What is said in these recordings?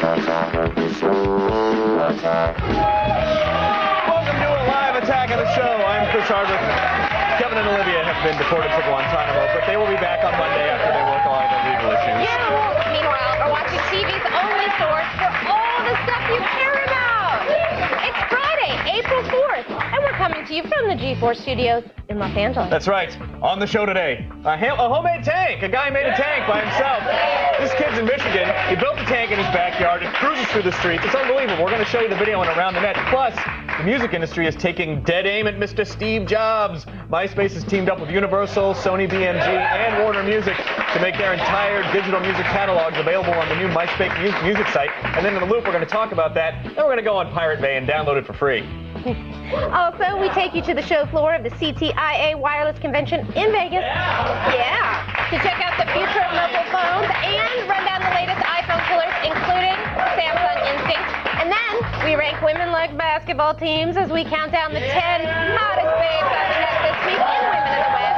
to a live attack of the show. I'm Chris Hardwick. Kevin and Olivia have been deported to Guantanamo, but they will be back on Monday after they work a lot of their legal issues. You, meanwhile, are watching TV's only source for all the stuff you care about. It's Friday, April 4th, and we're coming to you from the G4 studios in Los Angeles. That's right. On the show today, a homemade tank. A guy made a tank by himself. This kid's in Michigan. He built a tank in his backyard. It cruises through the streets. It's unbelievable. We're going to show you the video on Around the Net. Plus, the music industry is taking dead aim at Mr. Steve Jobs. MySpace has teamed up with Universal, Sony BMG, and Warner Music to make their entire digital music catalogs available on the new MySpace music site. And then in the loop, we're going to talk about that. Then we're going to go on Pirate Bay and download it for free. Also, we take you to the show floor of the CTIA Wireless Convention in Vegas. Yeah. To check out the future of mobile phones and run down the latest iPhone killers, including Samsung Instinct. And then we rank women-led basketball teams as we count down the 10 hottest babes on the net this week in Women in the Web.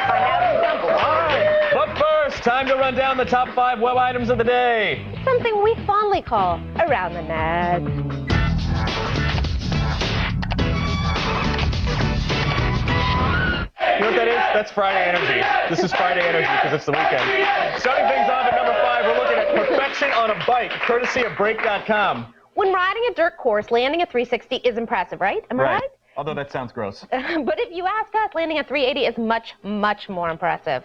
Find out who's number one. But first, time to run down the top 5 web items of the day. Something we fondly call Around the Net. You know what that is? That's Friday Energy. This is Friday Energy because it's the weekend. Starting things off at number 5, we're looking at perfection on a bike, courtesy of Break.com. When riding a dirt course, landing a 360 is impressive, right? Am I right? Although that sounds gross. But if you ask us, landing a 380 is much, much more impressive.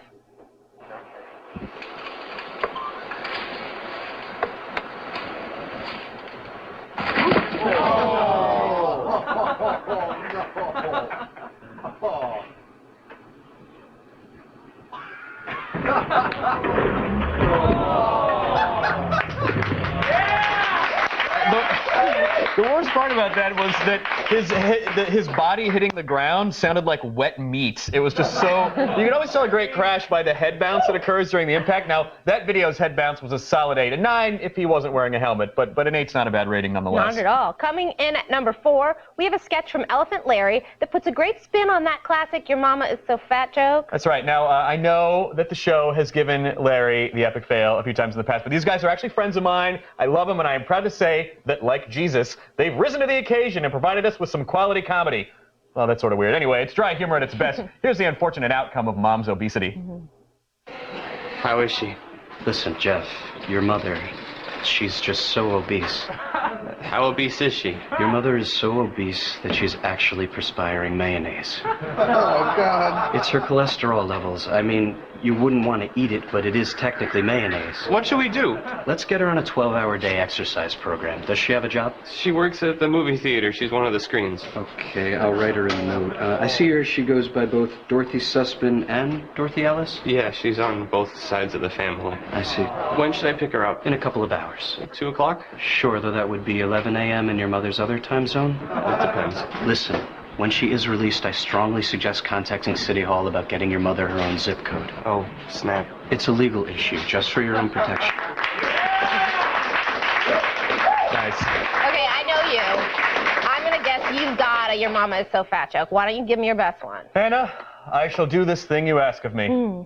The worst part about that was that his body hitting the ground sounded like wet meat. It was just so... You can always tell a great crash by the head bounce that occurs during the impact. Now, that video's head bounce was a solid 8. A 9 if he wasn't wearing a helmet, but an 8's not a bad rating nonetheless. Not at all. Coming in at number 4, we have a sketch from Elephant Larry that puts a great spin on that classic "Your Mama is So Fat" joke. That's right. Now, I know that the show has given Larry the epic fail a few times in the past, but these guys are actually friends of mine. I love them, and I am proud to say that, like Jesus, they've risen to the occasion and provided us with some quality comedy. Well, that's sort of weird. Anyway, it's dry humor at its best. Here's the unfortunate outcome of Mom's obesity. How is she? Listen, Jeff, your mother, she's just so obese. How obese is she? Your mother is so obese that she's actually perspiring mayonnaise. Oh, God. It's her cholesterol levels. I mean, you wouldn't want to eat it, but it is technically mayonnaise. What should we do? Let's get her on a 12-hour day exercise program. Does she have a job? She works at the movie theater. She's one of the screens. Okay, I'll write her a note. I see her. She goes by both Dorothy Sussman and Dorothy Ellis? Yeah, she's on both sides of the family. I see. When should I pick her up? In a couple of hours. 2 o'clock? Sure, though that would be 11 a.m. in your mother's other time zone? It depends. Listen, when she is released, I strongly suggest contacting City Hall about getting your mother her own zip code. Oh, snap. It's a legal issue, just for your own protection. Nice. Okay, I know you. I'm going to guess you've got a "Your Mama is So Fat" joke. Why don't you give me your best one? Hannah, I shall do this thing you ask of me.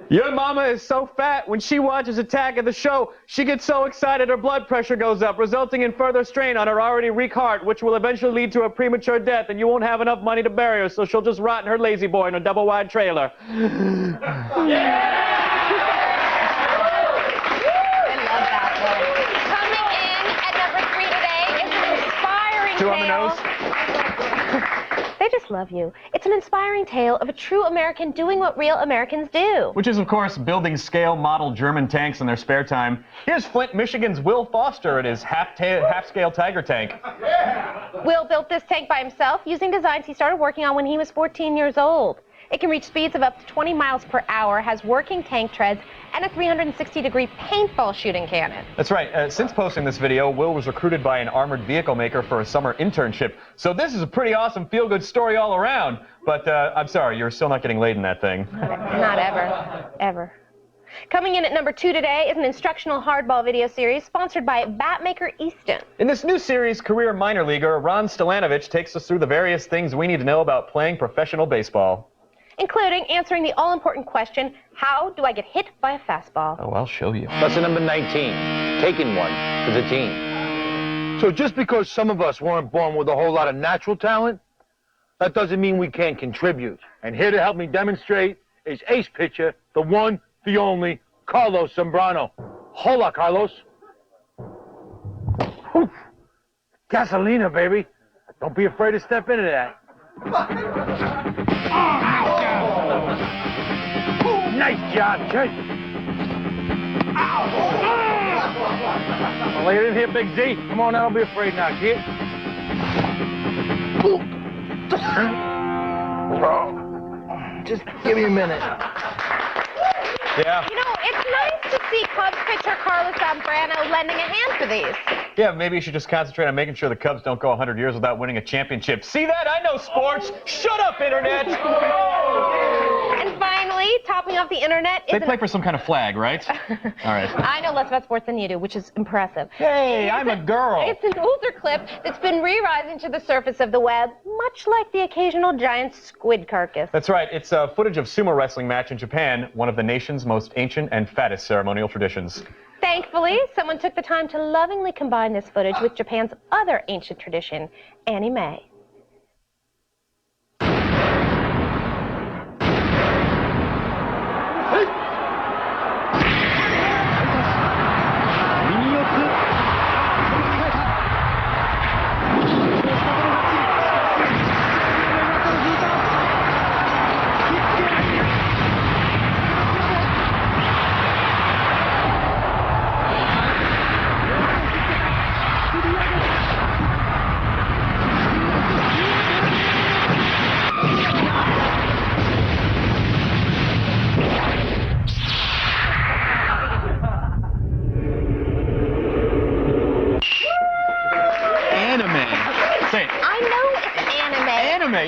Your mama is so fat, when she watches Attack of the Show, she gets so excited her blood pressure goes up, resulting in further strain on her already weak heart, which will eventually lead to a premature death, and you won't have enough money to bury her, so she'll just rot in her lazy boy in a double-wide trailer. I love that one. Coming in at number 3 today is an inspiring 2 on the tale. nose. They just love you. It's an inspiring tale of a true American doing what real Americans do. Which is, of course, building scale model German tanks in their spare time. Here's Flint, Michigan's Will Foster at his half-scale Tiger tank. Will built this tank by himself using designs he started working on when he was 14 years old. It can reach speeds of up to 20 miles per hour, has working tank treads, and a 360-degree paintball shooting cannon. That's right. Since posting this video, Will was recruited by an armored vehicle maker for a summer internship. So this is a pretty awesome feel-good story all around. But I'm sorry, you're still not getting laid in that thing. Not ever. Ever. Coming in at number 2 today is an instructional hardball video series sponsored by Batmaker Easton. In this new series, career minor leaguer Ron Stelanovich takes us through the various things we need to know about playing professional baseball. including answering the all-important question, how do I get hit by a fastball? Oh, I'll show you. Lesson number 19, taking one for the team. So just because some of us weren't born with a whole lot of natural talent, that doesn't mean we can't contribute. And here to help me demonstrate is ace pitcher, the one, the only, Carlos Zambrano. Hola, Carlos. Oof. Gasolina, baby. Don't be afraid to step into that. Nice job, Chase. Lay it in here, Big Z. Come on, now, don't be afraid now, kid. Just give me a minute. Yeah. You know, it's nice to see Cubs pitcher Carlos Zambrano lending a hand for these. Yeah, maybe you should just concentrate on making sure the Cubs don't go 100 years without winning a championship. See that? I know sports. Shut up, Internet. And finally, topping off the internet is They play for some kind of flag, right? All right. I know less about sports than you do, which is impressive. Hey, I'm a girl. It's an older clip that's been re-rising to the surface of the web, much like the occasional giant squid carcass. That's right. It's footage of sumo wrestling match in Japan, one of the nation's most ancient and fattest ceremonial traditions. Thankfully, someone took the time to lovingly combine this footage with Japan's other ancient tradition, anime.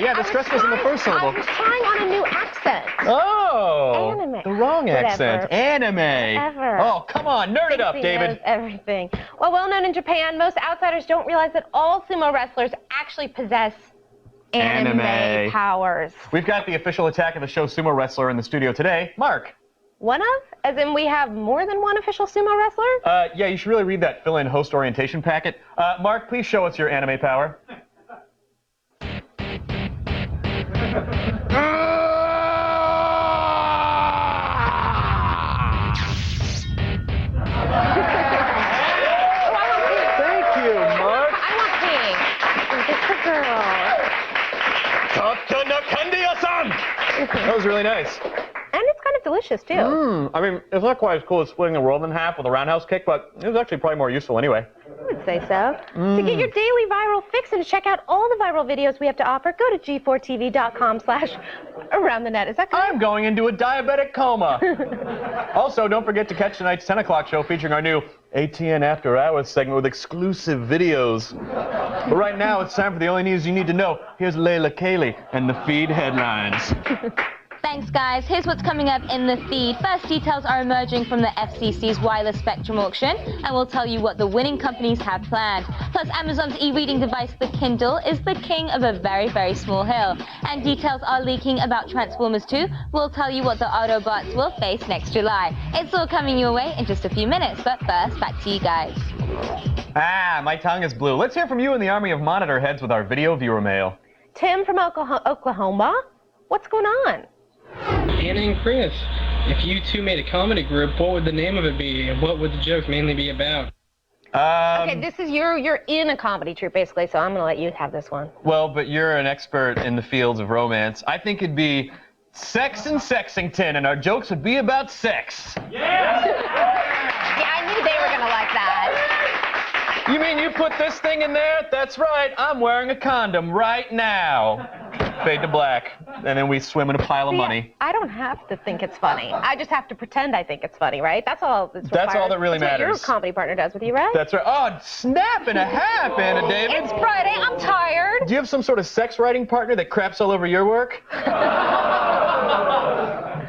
Yeah, the stress was in the first syllable. I was trying on a new accent. Oh, Anime. the wrong Whatever. accent. Anime. Whatever. Oh, come on, nerd it up, He David. knows everything. Well known in Japan, most outsiders don't realize that all sumo wrestlers actually possess anime powers. We've got the official Attack of the Show sumo wrestler in the studio today, Mark. One of? As in we have more than one official sumo wrestler? Yeah, you should really read that fill-in host orientation packet. Mark, please show us your anime power. That was really nice. And it's kind of delicious, too. I mean, it's not quite as cool as splitting the world in half with a roundhouse kick, but it was actually probably more useful anyway. I would say so. To get your daily viral fix and to check out all the viral videos we have to offer, go to g4tv.com/aroundthenet. Is that correct? I'm going into a diabetic coma. Also, don't forget to catch tonight's 10 o'clock show featuring our new ATN After Hours segment with exclusive videos. But right now, it's time for the only news you need to know. Here's Layla Kaylee and the feed headlines. Thanks, guys. Here's what's coming up in the feed. First, details are emerging from the FCC's wireless spectrum auction, and we'll tell you what the winning companies have planned. Plus, Amazon's e-reading device, the Kindle, is the king of a very, very small hill. And details are leaking about Transformers 2. We'll tell you what the Autobots will face next July. It's all coming your way in just a few minutes, but first, back to you guys. My tongue is blue. Let's hear from you in the army of monitor heads with our video viewer mail. Tim from Oklahoma, what's going on? Anna and Chris, if you two made a comedy group, what would the name of it be, and what would the jokes mainly be about? Okay, this is you're in a comedy troupe, basically, so I'm going to let you have this one. Well, but you're an expert in the fields of romance. I think it'd be Sex and Sexington, and our jokes would be about sex. Yeah, I knew they were going to like that. You mean you put this thing in there? That's right, I'm wearing a condom right now. Fade to black, and then we swim in a pile of money. I don't have to think it's funny. I just have to pretend I think it's funny, right? That's all that's required. That's all that really matters. That's what your comedy partner does with you, right? That's right. Oh, snap and a half, Anna David. It's Friday. I'm tired. Do you have some sort of sex writing partner that craps all over your work?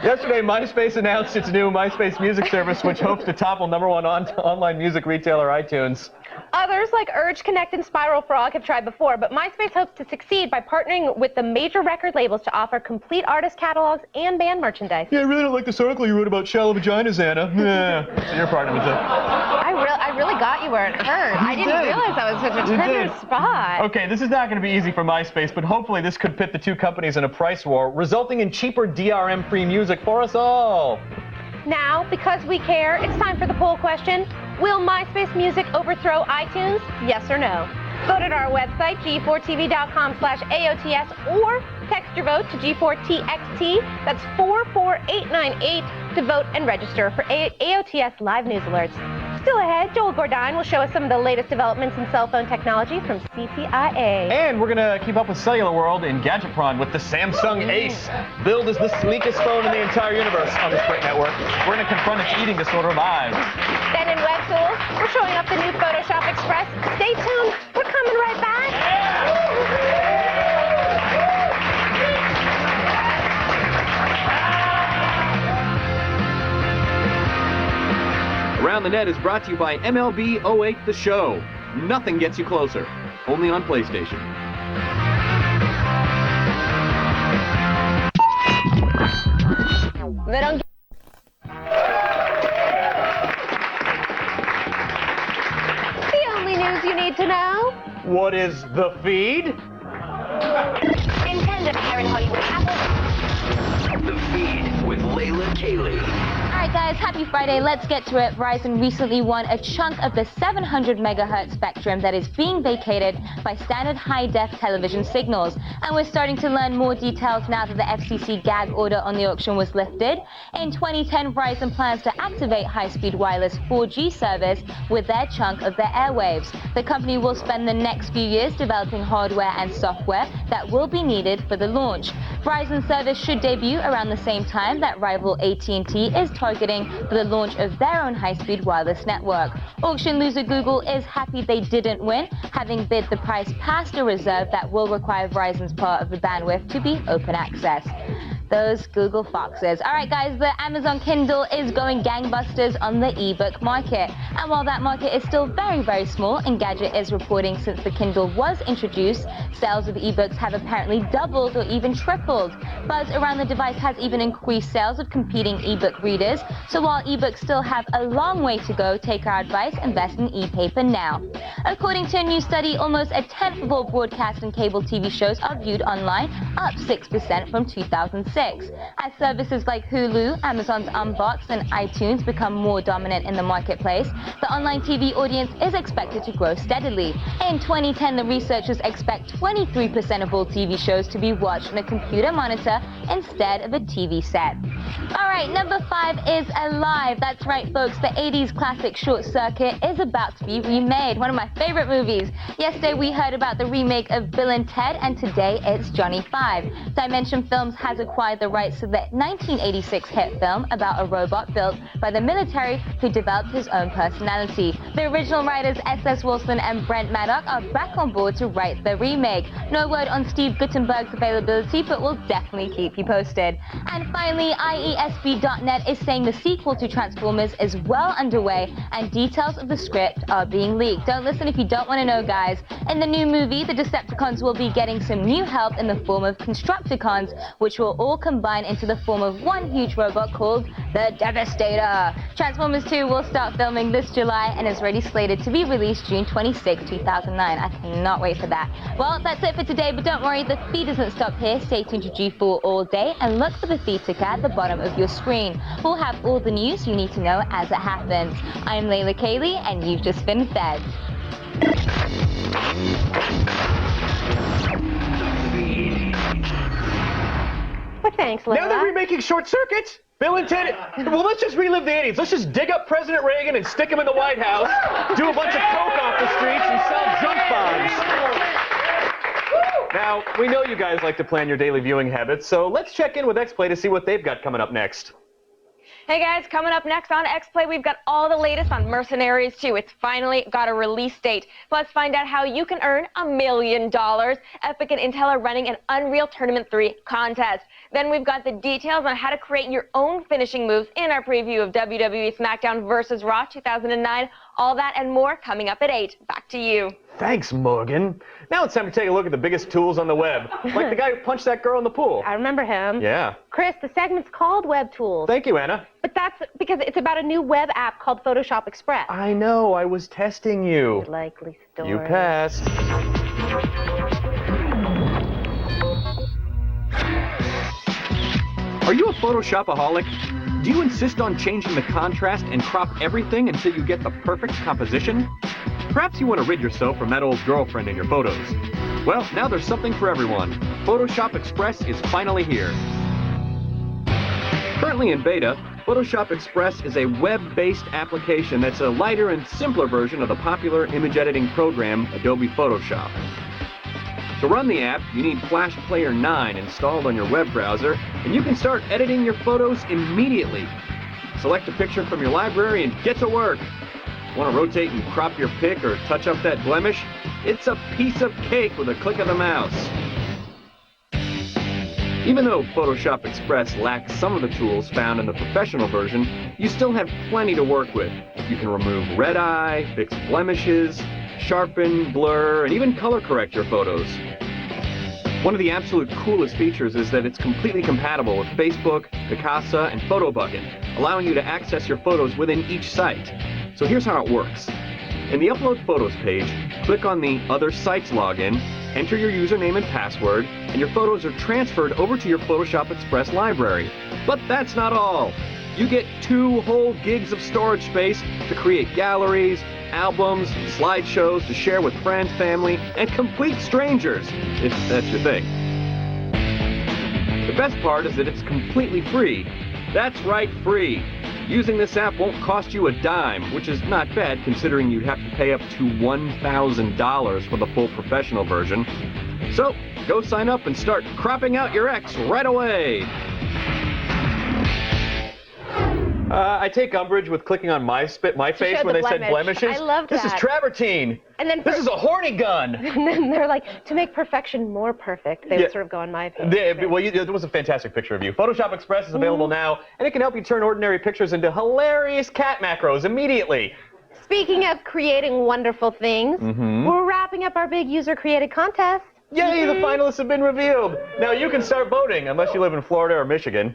Yesterday, MySpace announced its new MySpace music service, which hopes to topple #1 online music retailer iTunes. Others like Urge, Connect, and Spiral Frog have tried before, but MySpace hopes to succeed by partnering with the major record labels to offer complete artist catalogs and band merchandise. Yeah, I really don't like this article you wrote about shallow vaginas, Anna. Yeah, so your partner was I really got you where it hurt. I didn't realize that was such a tender spot. Okay, this is not going to be easy for MySpace, but hopefully this could pit the two companies in a price war, resulting in cheaper DRM-free music for us all. Now, because we care, it's time for the poll question. Will MySpace music overthrow iTunes? Yes or no? Vote at our website, g4tv.com/AOTS, or text your vote to G4TXT. That's 44898 to vote and register for AOTS live news alerts. Still ahead, Joel Gordine will show us some of the latest developments in cell phone technology from CTIA. And we're going to keep up with Cellular World in Gadgetron with the Samsung Ace. Billed as the sleekest phone in the entire universe on the Sprint network. We're going to confront its eating disorder live. Then in Web Tools, we're showing up the new Photoshop Express. Stay tuned, we're coming right back. Around the Net is brought to you by MLB 08 The Show. Nothing gets you closer. Only on PlayStation. They don't The only news you need to know. What is the feed? Intended here in Hollywood. The Feed with Layla Kaylee. Alright guys, happy Friday, let's get to it. Verizon recently won a chunk of the 700 megahertz spectrum that is being vacated by standard high-def television signals. And we're starting to learn more details now that the FCC gag order on the auction was lifted. In 2010, Verizon plans to activate high-speed wireless 4G service with their chunk of their airwaves. The company will spend the next few years developing hardware and software that will be needed for the launch. Verizon service should debut around the same time that rival AT&T is targeting for the launch of their own high-speed wireless network. Auction loser Google is happy they didn't win, having bid the price past a reserve that will require Verizon's part of the bandwidth to be open access. Those Google foxes. All right, guys, the Amazon Kindle is going gangbusters on the ebook market. And while that market is still very, very small, Engadget is reporting since the Kindle was introduced, sales of ebooks have apparently doubled or even tripled. Buzz around the device has even increased sales of competing ebook readers. So while ebooks still have a long way to go, take our advice, invest in e-paper now. According to a new study, almost a tenth of all broadcast and cable TV shows are viewed online, up 6% from 2006. As services like Hulu, Amazon's Unbox, and iTunes become more dominant in the marketplace, the online TV audience is expected to grow steadily. In 2010, the researchers expect 23% of all TV shows to be watched on a computer monitor instead of a TV set. All right, number 5 is Alive. That's right, folks. The 80s classic Short Circuit is about to be remade. One of my favorite movies. Yesterday, we heard about the remake of Bill and Ted, and today it's Johnny 5. Dimension Films has acquired the rights to the 1986 hit film about a robot built by the military who developed his own personality. The original writers S.S. Wilson and Brent Maddock are back on board to write the remake. No word on Steve Guttenberg's availability, but we'll definitely keep you posted. And finally, IESB.net is saying the sequel to Transformers is well underway and details of the script are being leaked. Don't listen if you don't want to know, guys. In the new movie, the Decepticons will be getting some new help in the form of Constructicons, which will all combine into the form of one huge robot called the Devastator. Transformers 2 will start filming this July and is already slated to be released June 26, 2009. I cannot wait for that. Well, that's it for today, but don't worry, the feed doesn't stop here. Stay tuned to G4 all day and look for the feed ticker at the bottom of your screen. We'll have all the news you need to know as it happens. I'm Layla Kaylee, and you've just been fed. Well, thanks, Layla. Now they're remaking Short Circuit. Bill and Ted. Well, let's just relive the 80s. Let's just dig up President Reagan and stick him in the White House, do a bunch of coke off the streets, and sell junk bombs. Now, we know you guys like to plan your daily viewing habits, so let's check in with XPlay to see what they've got coming up next. Hey guys, coming up next on X-Play, we've got all the latest on Mercenaries 2. It's finally got a release date. Plus, find out how you can earn $1 million. Epic and Intel are running an Unreal Tournament 3 contest. Then we've got the details on how to create your own finishing moves in our preview of WWE SmackDown vs. Raw 2009. All that and more coming up at 8. Back to you. Thanks, Morgan. Now it's time to take a look at the biggest tools on the web. Like the guy who punched that girl in the pool. I remember him. Yeah. Chris, the segment's called Web Tools. Thank you, Anna. But that's because it's about a new web app called Photoshop Express. I know, I was testing you. Likely story. You passed. Are you a Photoshopaholic? Do you insist on changing the contrast and crop everything until you get the perfect composition? Perhaps you want to rid yourself from that old girlfriend in your photos. Well, now there's something for everyone. Photoshop Express is finally here. Currently in beta, Photoshop Express is a web-based application that's a lighter and simpler version of the popular image editing program Adobe Photoshop. To run the app, you need Flash Player 9 installed on your web browser, and you can start editing your photos immediately. Select a picture from your library and get to work. Want to rotate and crop your pic or touch up that blemish? It's a piece of cake with a click of the mouse. Even though Photoshop Express lacks some of the tools found in the professional version, you still have plenty to work with. You can remove red eye, fix blemishes, sharpen, blur, and even color correct your photos. One of the absolute coolest features is that it's completely compatible with Facebook, Picasa, and PhotoBucket, allowing you to access your photos within each site. So here's how it works. In the Upload Photos page, click on the Other Sites login, enter your username and password, and your photos are transferred over to your Photoshop Express library. But that's not all. You get 2 whole gigs of storage space to create galleries, albums, slideshows to share with friends, family, and complete strangers, if that's your thing. The best part is that it's completely free. That's right, free. Using this app won't cost you a dime, which is not bad considering you'd have to pay up to $1,000 for the full professional version. So, go sign up and start cropping out your ex right away. I take umbrage with clicking on my face when they said blemishes. I love that. This is travertine. And then this is a horny gun. And then they're like, to make perfection more perfect, they would sort of go on my face. It was a fantastic picture of you. Photoshop Express is available now, and it can help you turn ordinary pictures into hilarious cat macros immediately. Speaking of creating wonderful things, we're wrapping up our big user-created contest. Yay, the finalists have been revealed. Now you can start voting, unless you live in Florida or Michigan.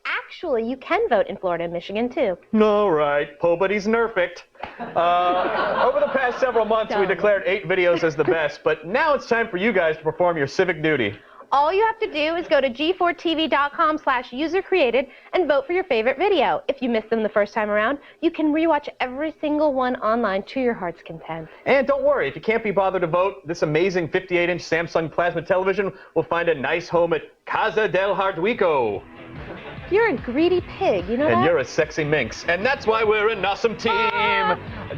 Actually, you can vote in Florida and Michigan, too. All right, Pobody's nerfect. Over the past several months, we declared 8 videos as the best, but now it's time for you guys to perform your civic duty. All you have to do is go to g4tv.com/user-created and vote for your favorite video. If you missed them the first time around, you can rewatch every single one online to your heart's content. And don't worry, if you can't be bothered to vote, this amazing 58-inch Samsung plasma television will find a nice home at Casa del Hardwico. You're a greedy pig, you know that? And you're a sexy minx. And that's why we're an awesome team.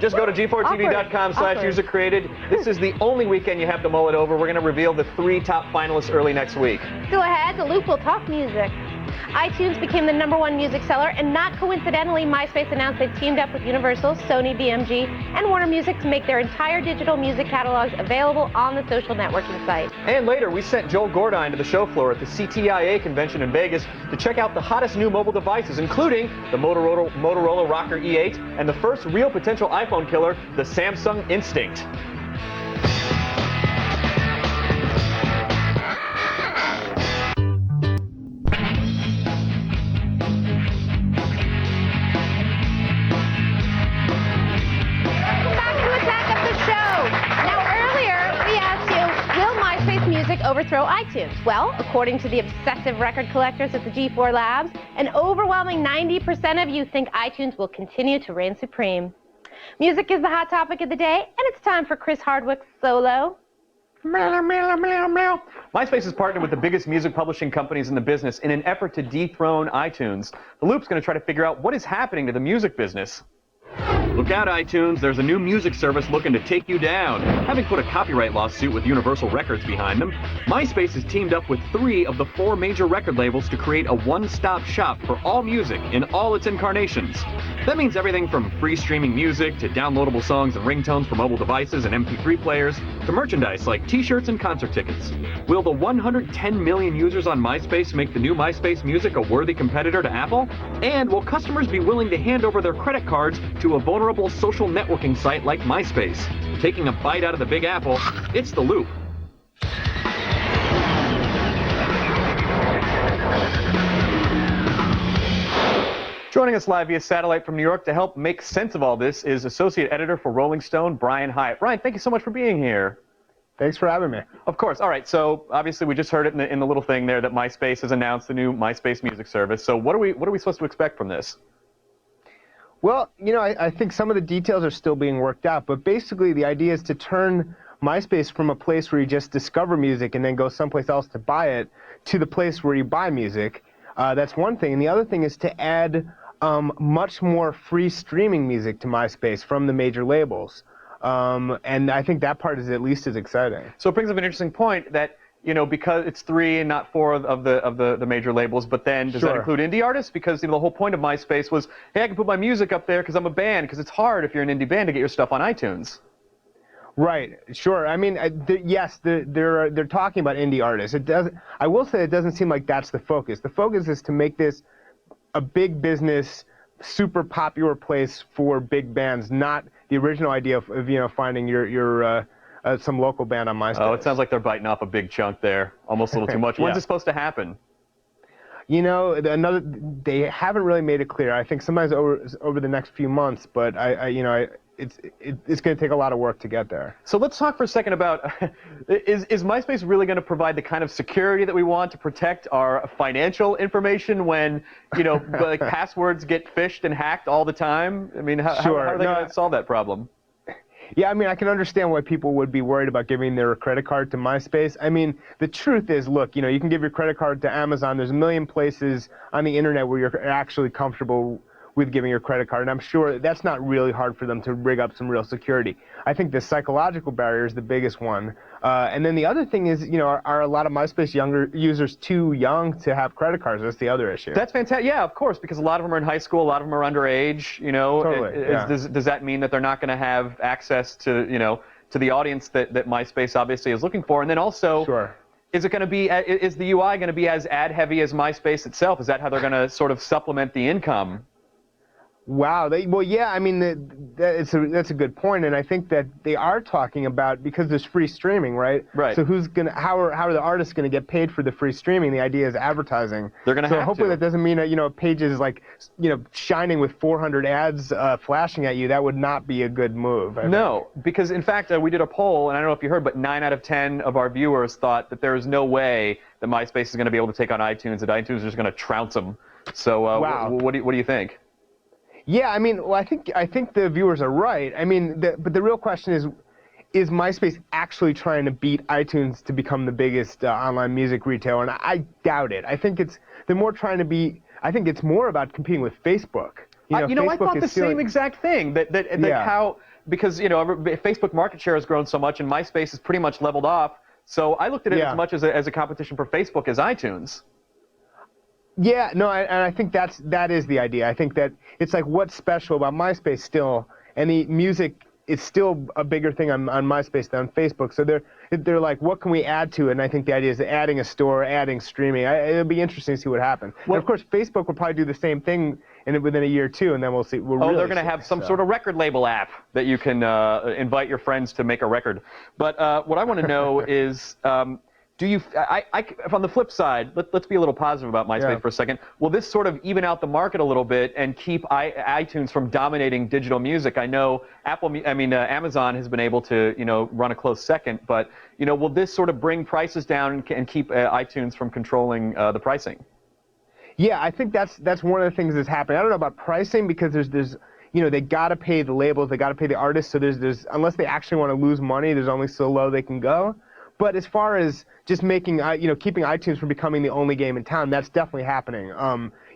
Just go to g4tv.com/user-created. This is the only weekend you have to mull it over. We're going to reveal the 3 top finalists early next week. Still ahead, the Loop will talk music. iTunes became the #1 music seller, and not coincidentally, MySpace announced they teamed up with Universal, Sony, BMG, and Warner Music to make their entire digital music catalogs available on the social networking site. And later, we sent Joel Gordine to the show floor at the CTIA convention in Vegas to check out the hottest new mobile devices, including the Motorola Rocker E8 and the first real potential iPhone killer, the Samsung Instinct. Overthrow iTunes? Well, according to the obsessive record collectors at the G4 Labs, an overwhelming 90% of you think iTunes will continue to reign supreme. Music is the hot topic of the day, and it's time for Chris Hardwick's solo. MySpace has partnered with the biggest music publishing companies in the business in an effort to dethrone iTunes. The Loop's going to try to figure out what is happening to the music business. Look out, iTunes, there's a new music service looking to take you down. Having put a copyright lawsuit with Universal Records behind them, MySpace has teamed up with 3 of the 4 major record labels to create a one-stop shop for all music in all its incarnations. That means everything from free streaming music to downloadable songs and ringtones for mobile devices and MP3 players to merchandise like t-shirts and concert tickets. Will the 110 million users on MySpace make the new MySpace Music a worthy competitor to Apple? And will customers be willing to hand over their credit cards to a vulnerable social networking site like MySpace? Taking a bite out of the Big Apple, it's The Loop. Joining us live via satellite from New York to help make sense of all this is Associate Editor for Rolling Stone, Brian Hyatt. Brian, thank you so much for being here. Thanks for having me. Of course. All right. So obviously we just heard it in the little thing there that MySpace has announced the new MySpace music service. So what are we supposed to expect from this? Well, you know, I think some of the details are still being worked out, but basically the idea is to turn MySpace from a place where you just discover music and then go someplace else to buy it to the place where you buy music. That's one thing. And the other thing is to add much more free streaming music to MySpace from the major labels. And I think that part is at least as exciting. So it brings up an interesting point that, you know, because it's 3 and not 4 of the major labels, but then does that include indie artists? Because, you know, the whole point of MySpace was, hey, I can put my music up there because I'm a band, because it's hard if you're an indie band to get your stuff on iTunes. Right, sure. I mean, yes, they're talking about indie artists. I will say it doesn't seem like that's the focus. The focus is to make this a big business, super popular place for big bands, not the original idea of you know, finding your some local band on MySpace. Oh, it sounds like they're biting off a big chunk there, almost a little too much. When's it supposed to happen? You know, they haven't really made it clear. I think sometimes over the next few months, but it's going to take a lot of work to get there. So let's talk for a second about, is MySpace really going to provide the kind of security that we want to protect our financial information when, you know, like passwords get phished and hacked all the time? I mean, how are they going to solve that problem? Yeah, I mean, I can understand why people would be worried about giving their credit card to MySpace. I mean, the truth is, look, you know, you can give your credit card to Amazon. There's a million places on the internet where you're actually comfortable with giving your credit card, and I'm sure that's not really hard for them to rig up some real security. I think the psychological barrier is the biggest one. And then the other thing is, you know, are a lot of MySpace users too young to have credit cards? That's the other issue. That's fantastic. Yeah, of course, because a lot of them are in high school, a lot of them are underage, you know. Totally, does that mean that they're not going to have access to, you know, to the audience that MySpace obviously is looking for? And then also, is it going to be, is the UI going to be as ad heavy as MySpace itself? Is that how they're going to sort of supplement the income? Wow. Well, yeah, I mean, that's a good point, and I think that they are talking about, because there's free streaming, right? Right. So how are the artists going to get paid for the free streaming? The idea is advertising. They're going to have to. So hopefully that doesn't mean that, you know, a page is like, you know, shining with 400 ads flashing at you. That would not be a good move. No, because in fact we did a poll, and I don't know if you heard, but 9 out of 10 of our viewers thought that there is no way that MySpace is going to be able to take on iTunes, that iTunes is just going to trounce them. So wow. What do you think? Yeah, I mean, well, I think the viewers are right. I mean, but the real question is MySpace actually trying to beat iTunes to become the biggest online music retailer? And I doubt it. I think they're more trying to be. I think it's more about competing with Facebook. You know, I thought the same exact thing. Because you know, Facebook market share has grown so much, and MySpace is pretty much leveled off. So I looked at it as much as a competition for Facebook as iTunes. Yeah, no, and I think that is the idea. I think that it's like, what's special about MySpace still, and the music is still a bigger thing on MySpace than on Facebook. So they're like, what can we add to it? And I think the idea is adding a store, adding streaming. It'll be interesting to see what happens. Well, and of course, Facebook will probably do the same thing within a year or two, and then we'll see. They're going to have some sort of record label app that you can invite your friends to make a record. But what I want to know is, on the flip side, let's be a little positive about MySpace for a second. Will this sort of even out the market a little bit and keep iTunes from dominating digital music? I know Amazon has been able to, you know, run a close second, but, you know, will this sort of bring prices down and keep iTunes from controlling the pricing? Yeah, I think that's one of the things that's happening. I don't know about pricing, because there's you know, they got to pay the labels, they got to pay the artists, so there's unless they actually want to lose money, there's only so low they can go. But as far as just making, keeping iTunes from becoming the only game in town, that's definitely happening.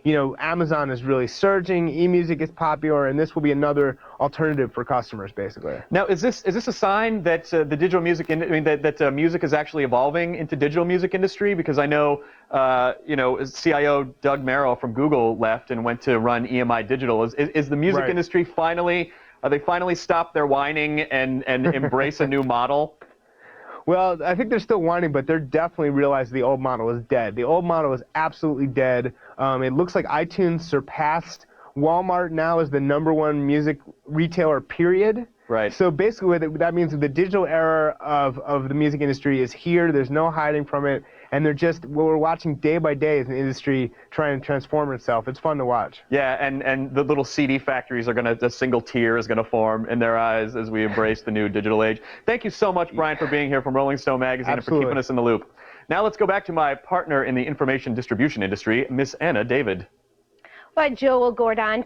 Amazon is really surging, eMusic is popular, and this will be another alternative for customers, basically. Now, is this a sign that the digital music, that music is actually evolving into digital music industry? Because I know, CIO Doug Merrill from Google left and went to run EMI Digital. Is the music industry finally stopped their whining and embrace a new model? Well, I think they're still whining, but they're definitely realized the old model is dead. The old model is absolutely dead. It looks like iTunes surpassed Walmart now as the #1 music retailer, period. Right. So basically that means that the digital era of the music industry is here. There's no hiding from it. And we're watching day by day as an industry trying to transform itself. It's fun to watch. Yeah, and the little CD factories a single tear is going to form in their eyes as we embrace the new digital age. Thank you so much, Brian, for being here from Rolling Stone Magazine and for keeping us in the loop. Now let's go back to my partner in the information distribution industry, Miss Anna David. By Joel Gordon.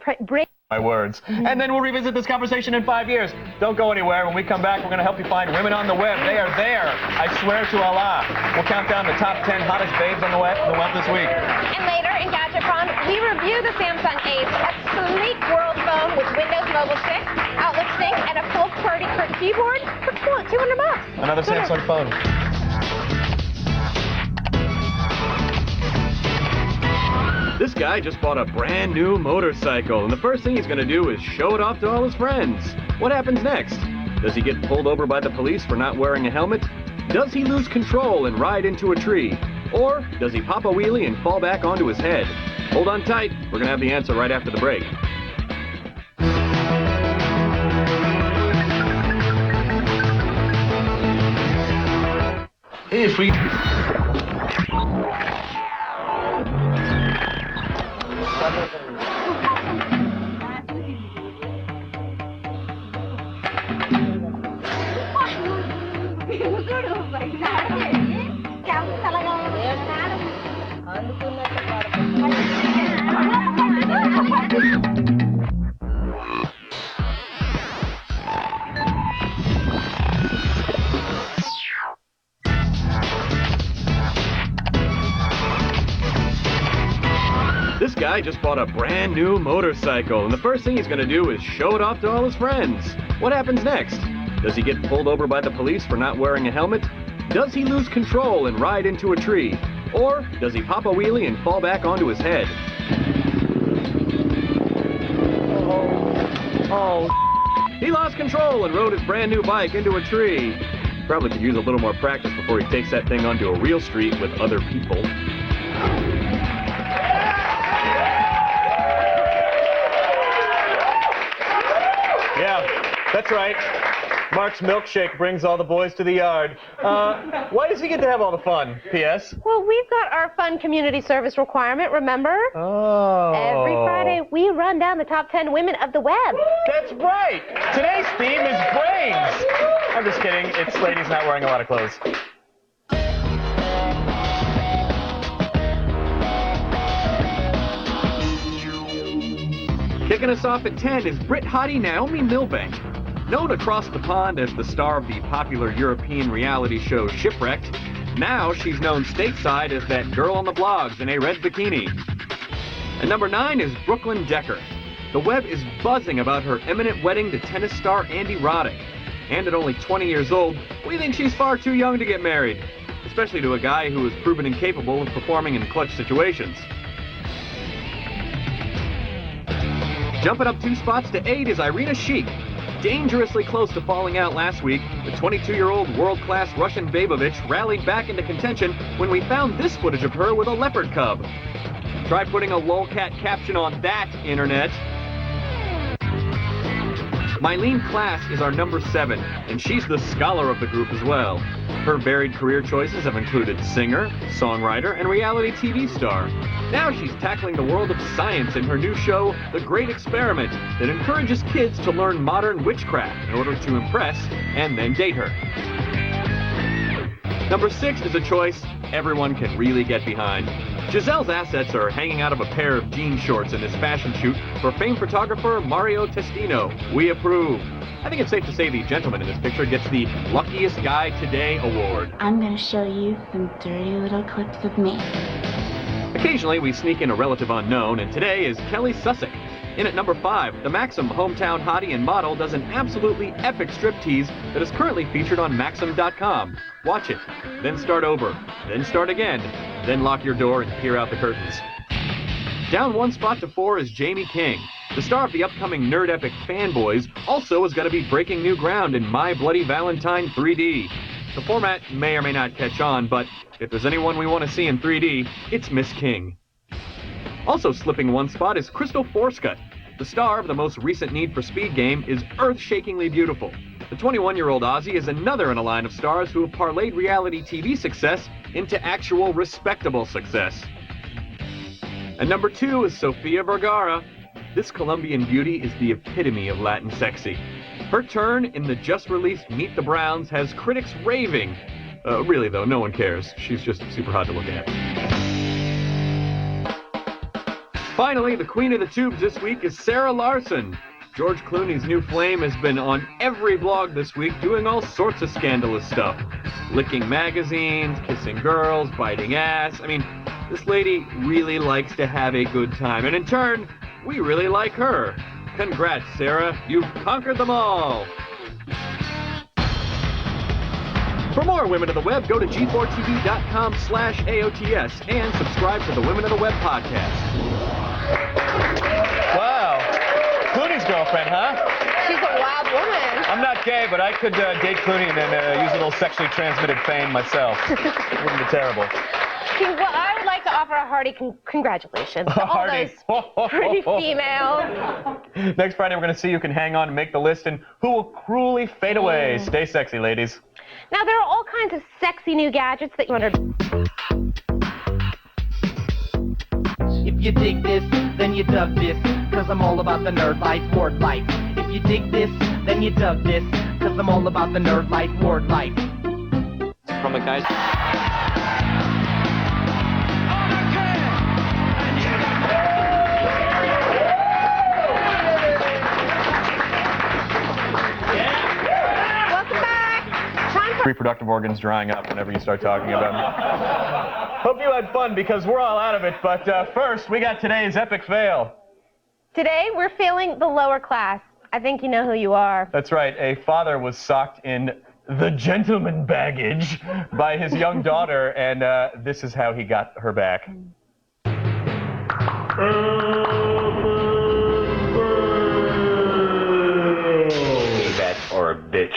My words. And then we'll revisit this conversation in 5 years. Don't go anywhere. When we come back, we're going to help you find women on the web. They are there. I swear to Allah. We'll count down the top 10 hottest babes on the web this week. And later in GadgetPron, we review the Samsung Ace, a sleek world phone with Windows Mobile 6, Outlook Sync, and a full QWERTY keyboard for $200. Another Samsung phone. This guy just bought a brand new motorcycle, and the first thing he's going to do is show it off to all his friends. What happens next? Does he get pulled over by the police for not wearing a helmet? Does he lose control and ride into a tree? Or does he pop a wheelie and fall back onto his head? Hold on tight. We're going to have the answer right after the break. If we... This guy just bought a brand new motorcycle, and the first thing he's going to do is show it off to all his friends. What happens next? Does he get pulled over by the police for not wearing a helmet? Does he lose control and ride into a tree? Or does he pop a wheelie and fall back onto his head? He lost control and rode his brand new bike into a tree. Probably could use a little more practice before he takes that thing onto a real street with other people. Yeah, that's right. Mark's milkshake brings all the boys to the yard. Why does he get to have all the fun, P.S.? Well, we've got our fun community service requirement, remember? Oh. Every Friday, we run down the top 10 women of the web. That's right. Today's theme is brains. I'm just kidding. It's ladies not wearing a lot of clothes. Kicking us off at 10 is Brit hottie Naomi Milbank. Known across the pond as the star of the popular European reality show Shipwrecked, now she's known stateside as that girl on the blogs in a red bikini. At number 9 is Brooklyn Decker. The web is buzzing about her imminent wedding to tennis star Andy Roddick. And at only 20 years old, we think she's far too young to get married, especially to a guy who is proven incapable of performing in clutch situations. Jumping up 2 spots to 8 is Irina Shayk. Dangerously close to falling out last week, the 22-year-old world-class Russian Babovich rallied back into contention when we found this footage of her with a leopard cub. Try putting a lolcat caption on that, internet. Mylene Klass is our number 7, and she's the scholar of the group as well. Her varied career choices have included singer, songwriter, and reality TV star. Now she's tackling the world of science in her new show, The Great Experiment, that encourages kids to learn modern witchcraft in order to impress and then date her. Number 6 is a choice everyone can really get behind. Giselle's assets are hanging out of a pair of jean shorts in this fashion shoot for famed photographer Mario Testino. We approve. I think it's safe to say the gentleman in this picture gets the Luckiest Guy Today award. I'm going to show you some dirty little clips of me. Occasionally, we sneak in a relative unknown, and today is Kelly Sussick. In at number 5, the Maxim hometown hottie and model does an absolutely epic striptease that is currently featured on Maxim.com. Watch it, then start over, then start again, then lock your door and peer out the curtains. Down 1 spot to 4 is Jamie King. The star of the upcoming Nerd Epic Fanboys also is going to be breaking new ground in My Bloody Valentine 3D. The format may or may not catch on, but if there's anyone we want to see in 3D, it's Miss King. Also slipping 1 spot is Crystal Forscutt. The star of the most recent Need for Speed game is earth-shakingly beautiful. The 21-year-old Aussie is another in a line of stars who have parlayed reality TV success into actual respectable success. And number 2 is Sofia Vergara. This Colombian beauty is the epitome of Latin sexy. Her turn in the just-released Meet the Browns has critics raving. Really though, no one cares. She's just super hot to look at. Finally, the queen of the tubes this week is Sarah Larson. George Clooney's new flame has been on every blog this week doing all sorts of scandalous stuff. Licking magazines, kissing girls, biting ass. I mean, this lady really likes to have a good time. And in turn, we really like her. Congrats, Sarah. You've conquered them all. For more Women of the Web, go to g4tv.com/AOTS and subscribe to the Women of the Web podcast. Wow. Clooney's girlfriend, huh? She's a wild woman. I'm not gay, but I could date Clooney and then use a little sexually transmitted fame myself. It wouldn't be terrible. Well, I would like to offer a hearty congratulations to all those pretty females. Next Friday, we're going to see who can hang on and make the list and who will cruelly fade away. Stay sexy, ladies. Now, there are all kinds of sexy new gadgets that you want to... If you dig this, then you dug this, cause I'm all about the nerd life, ward life. If you dig this, then you dug this, cause I'm all about the nerd life, ward life. From a guy. Reproductive organs drying up whenever you start talking about them. Hope you had fun because we're all out of it, but first we got today's epic fail. Today we're failing the lower class. I think you know who you are. That's right, a father was socked in the gentleman baggage by his young daughter, and this is how he got her back. That or a bitch.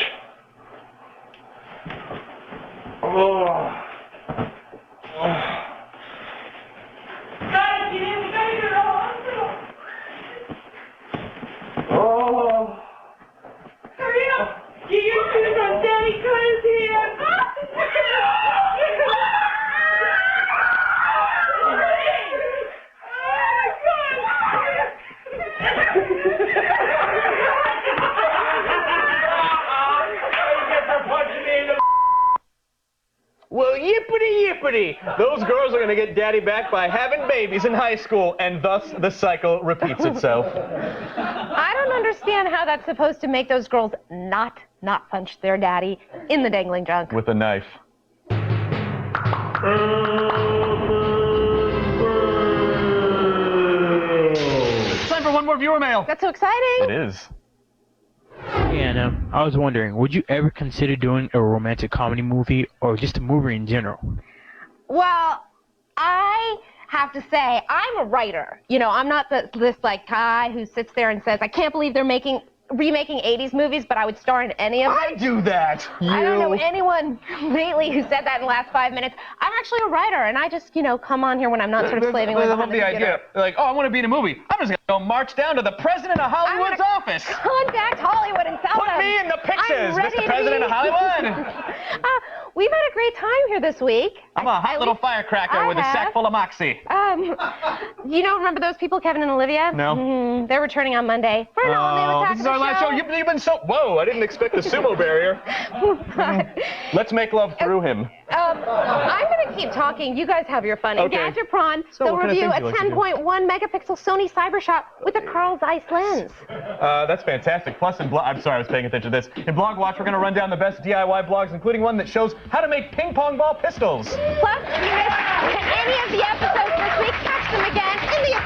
Hurry up! Get your shoes on, Daddy Clint's here! Well, yippity-yippity! Those girls are going to get daddy back by having babies in high school, and thus the cycle repeats itself. I don't understand how that's supposed to make those girls not punch their daddy in the dangling junk. With a knife. It's time for one more viewer mail. That's so exciting. It is. And I was wondering, would you ever consider doing a romantic comedy movie or just a movie in general? Well, I have to say, I'm a writer. You know, I'm not this like guy who sits there and says, I can't believe they're remaking 80s movies, but I would star in any of them. I do that. I don't know anyone lately who said that in the last 5 minutes. I'm actually a writer, and I just, you know, come on here when I'm not sort of slaving away behind the idea. computer. Like, oh, I want to be in a movie. I'm just going to go march down to the president of Hollywood's office. Contact Hollywood and tell them. Put me in the pictures, I'm ready Mr. President of Hollywood. we've had a great time here this week. I'm a hot little firecracker with a sack full of moxie. You don't remember those people, Kevin and Olivia? No. They're returning on Monday for an all-new Attack This is of our the last show. You've been so... Whoa, I didn't expect the sumo barrier. Let's make love through him. I'm going to keep talking. You guys have your fun. Okay. Engadgetron, So they'll what kind of review a things do you like to 10.1 megapixel Sony Cybershot with a Carl Zeiss lens. That's fantastic. Plus, I'm sorry, I was paying attention to this. In Blog Watch, we're going to run down the best DIY blogs, including one that shows how to make ping pong ball pistols. Plus, if you missed any of the episodes this week, catch them again in the